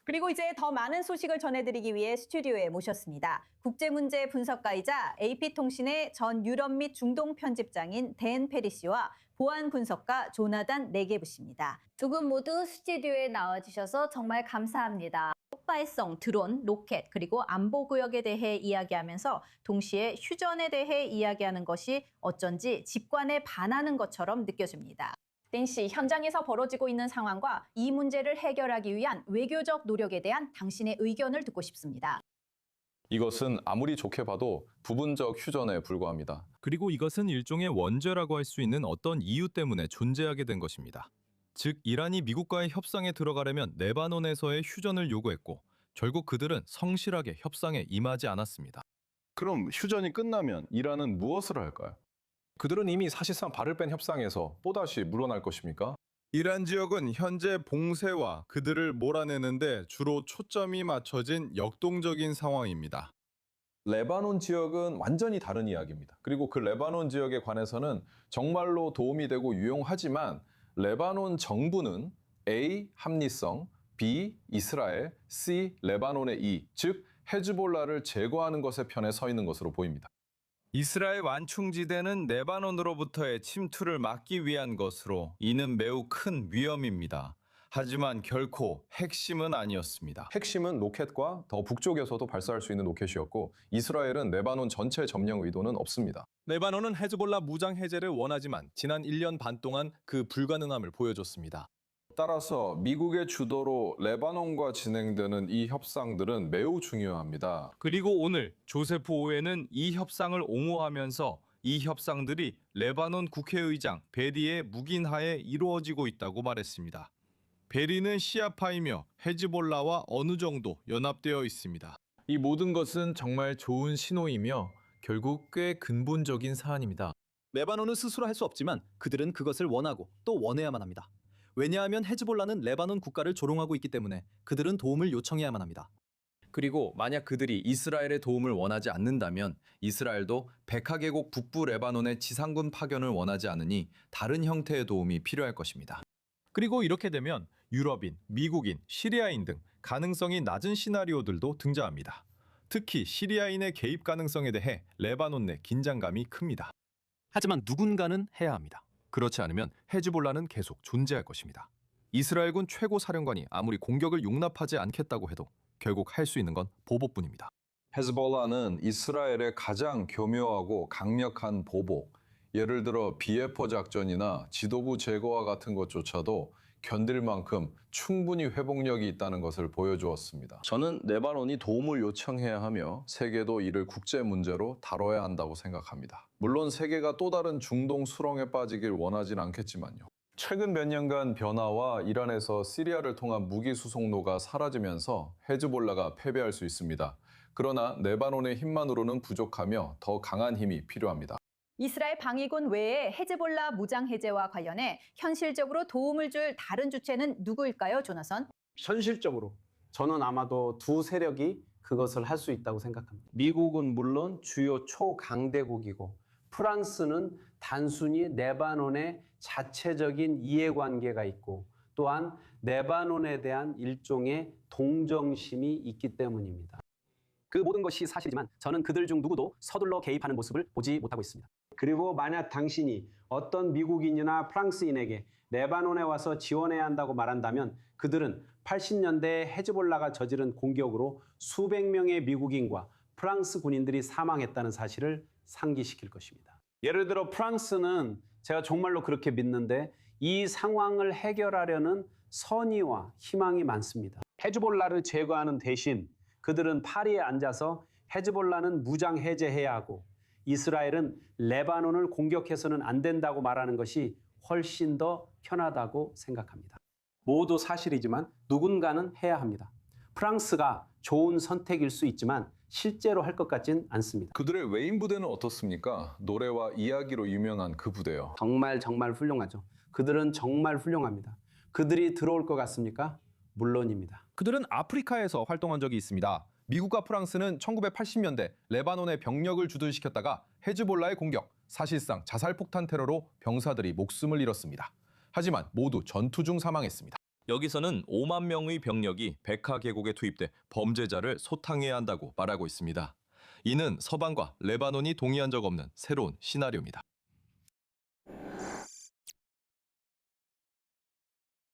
그리고 이제 더 많은 소식을 전해드리기 위해 스튜디오에 모셨습니다. 국제문제 분석가이자 AP통신의 전 유럽 및 중동 편집장인 댄 페리 씨와 보안 분석가 조나단 네게브 씨입니다. 두 분 모두 스튜디오에 나와주셔서 정말 감사합니다. 폭발성, 드론, 로켓, 그리고 안보구역에 대해 이야기하면서 동시에 휴전에 대해 이야기하는 것이 어쩐지 직관에 반하는 것처럼 느껴집니다. 댄 씨, 현장에서 벌어지고 있는 상황과 이 문제를 해결하기 위한 외교적 노력에 대한 당신의 의견을 듣고 싶습니다. 이것은 아무리 좋게 봐도 부분적 휴전에 불과합니다. 그리고 이것은 일종의 원죄라고 할 수 있는 어떤 이유 때문에 존재하게 된 것입니다. 즉, 이란이 미국과의 협상에 들어가려면 레바논에서의 휴전을 요구했고 결국 그들은 성실하게 협상에 임하지 않았습니다. 그럼 휴전이 끝나면 이란은 무엇을 할까요? 그들은 이미 사실상 발을 뺀 협상에서 또다시 물러날 것입니까? 이란 지역은 현재 봉쇄와 그들을 몰아내는데 주로 초점이 맞춰진 역동적인 상황입니다. 레바논 지역은 완전히 다른 이야기입니다. 그리고 그 레바논 지역에 관해서는 정말로 도움이 되고 유용하지만 레바논 정부는 A. 합리성, B. 이스라엘, C. 레바논의 이, 즉 헤즈볼라를 제거하는 것의 편에 서 있는 것으로 보입니다. 이스라엘 완충지대는 레바논으로부터의 침투를 막기 위한 것으로 이는 매우 큰 위험입니다. 하지만 결코 핵심은 아니었습니다. 핵심은 로켓과 더 북쪽에서도 발사할 수 있는 로켓이었고 이스라엘은 레바논 전체 점령 의도는 없습니다. 레바논은 헤즈볼라 무장 해제를 원하지만 지난 1년 반 동안 그 불가능함을 보여줬습니다. 따라서 미국의 주도로 레바논과 진행되는 이 협상들은 매우 중요합니다. 그리고 오늘 조세프 오웬은 이 협상을 옹호하면서 이 협상들이 레바논 국회의장 베리의 묵인하에 이루어지고 있다고 말했습니다. 베리는 시아파이며 헤즈볼라와 어느 정도 연합되어 있습니다. 이 모든 것은 정말 좋은 신호이며 결국 꽤 근본적인 사안입니다. 레바논은 스스로 할 수 없지만 그들은 그것을 원하고 또 원해야만 합니다. 왜냐하면 헤즈볼라는 레바논 국가를 조롱하고 있기 때문에 그들은 도움을 요청해야만 합니다. 그리고 만약 그들이 이스라엘의 도움을 원하지 않는다면 이스라엘도 백하계곡 북부 레바논의 지상군 파견을 원하지 않으니 다른 형태의 도움이 필요할 것입니다. 그리고 이렇게 되면 유럽인, 미국인, 시리아인 등 가능성이 낮은 시나리오들도 등장합니다. 특히 시리아인의 개입 가능성에 대해 레바논 내 긴장감이 큽니다. 하지만 누군가는 해야 합니다. 그렇지 않으면 헤즈볼라는 계속 존재할 것입니다. 이스라엘군 최고 사령관이 아무리 공격을 용납하지 않겠다고 해도 결국 할 수 있는 건 보복뿐입니다. 헤즈볼라는 이스라엘의 가장 교묘하고 강력한 보복, 예를 들어 비에퍼 작전이나 지도부 제거와 같은 것조차도 견딜 만큼 충분히 회복력이 있다는 것을 보여주었습니다. 저는 레바논이 도움을 요청해야 하며 세계도 이를 국제 문제로 다뤄야 한다고 생각합니다. 물론 세계가 또 다른 중동 수렁에 빠지길 원하진 않겠지만요. 최근 몇 년간 변화와 이란에서 시리아를 통한 무기 수송로가 사라지면서 헤즈볼라가 패배할 수 있습니다. 그러나 레바논의 힘만으로는 부족하며 더 강한 힘이 필요합니다. 이스라엘 방위군 외에 헤즈볼라 무장 해제와 관련해 현실적으로 도움을 줄 다른 주체는 누구일까요, 조나선? 현실적으로 저는 아마도 두 세력이 그것을 할 수 있다고 생각합니다. 미국은 물론 주요 초강대국이고 프랑스는 단순히 레바논의 자체적인 이해관계가 있고 또한 레바논에 대한 일종의 동정심이 있기 때문입니다. 그 모든 것이 사실이지만 저는 그들 중 누구도 서둘러 개입하는 모습을 보지 못하고 있습니다. 그리고 만약 당신이 어떤 미국인이나 프랑스인에게 레바논에 와서 지원해야 한다고 말한다면 그들은 80년대에 헤즈볼라가 저지른 공격으로 수백 명의 미국인과 프랑스 군인들이 사망했다는 사실을 상기시킬 것입니다. 예를 들어 프랑스는 제가 정말로 그렇게 믿는데 이 상황을 해결하려는 선의와 희망이 많습니다. 헤즈볼라를 제거하는 대신 그들은 파리에 앉아서 헤즈볼라는 무장 해제해야 하고 이스라엘은 레바논을 공격해서는 안 된다고 말하는 것이 훨씬 더 편하다고 생각합니다. 모두 사실이지만 누군가는 해야 합니다. 프랑스가 좋은 선택일 수 있지만 실제로 할 것 같진 않습니다. 그들의 외인 부대는 어떻습니까? 노래와 이야기로 유명한 그 부대요. 정말 훌륭하죠. 그들은 정말 훌륭합니다. 그들이 들어올 것 같습니까? 물론입니다. 그들은 아프리카에서 활동한 적이 있습니다. 미국과 프랑스는 1980년대 레바논에 병력을 주둔시켰다가 헤즈볼라의 공격, 사실상 자살폭탄 테러로 병사들이 목숨을 잃었습니다. 하지만 모두 전투 중 사망했습니다. 여기서는 5만 명의 병력이 베카 계곡에 투입돼 범죄자를 소탕해야 한다고 말하고 있습니다. 이는 서방과 레바논이 동의한 적 없는 새로운 시나리오입니다.